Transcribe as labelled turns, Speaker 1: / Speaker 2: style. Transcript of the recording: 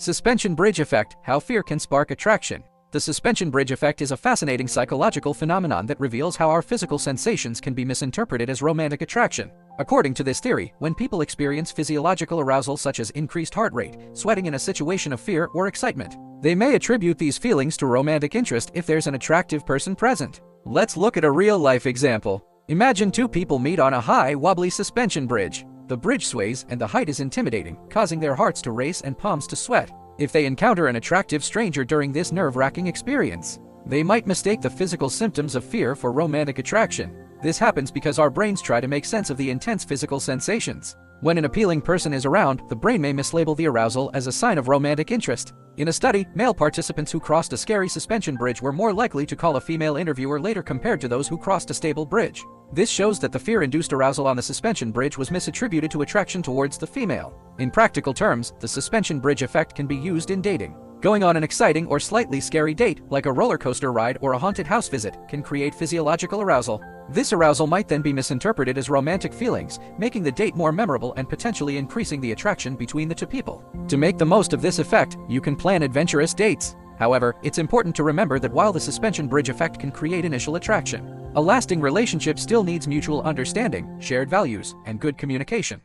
Speaker 1: Suspension bridge effect: how fear can spark attraction. The suspension bridge effect is a fascinating psychological phenomenon that reveals how our physical sensations can be misinterpreted as romantic attraction. According to this theory, when people experience physiological arousal such as increased heart rate, sweating in a situation of fear or excitement, they may attribute these feelings to romantic interest if there's an attractive person present. Let's look at a real-life example. Imagine two people meet on a high, wobbly suspension bridge. The bridge sways and the height is intimidating, causing their hearts to race and palms to sweat. If they encounter an attractive stranger during this nerve-wracking experience, they might mistake the physical symptoms of fear for romantic attraction. This happens because our brains try to make sense of the intense physical sensations. When an appealing person is around, the brain may mislabel the arousal as a sign of romantic interest. In a study, male participants who crossed a scary suspension bridge were more likely to call a female interviewer later compared to those who crossed a stable bridge. This shows that the fear-induced arousal on the suspension bridge was misattributed to attraction towards the female. In practical terms, the suspension bridge effect can be used in dating. Going on an exciting or slightly scary date, like a roller coaster ride or a haunted house visit, can create physiological arousal. This arousal might then be misinterpreted as romantic feelings, making the date more memorable and potentially increasing the attraction between the two people. To make the most of this effect, you can plan adventurous dates. However, it's important to remember that while the suspension bridge effect can create initial attraction, a lasting relationship still needs mutual understanding, shared values, and good communication.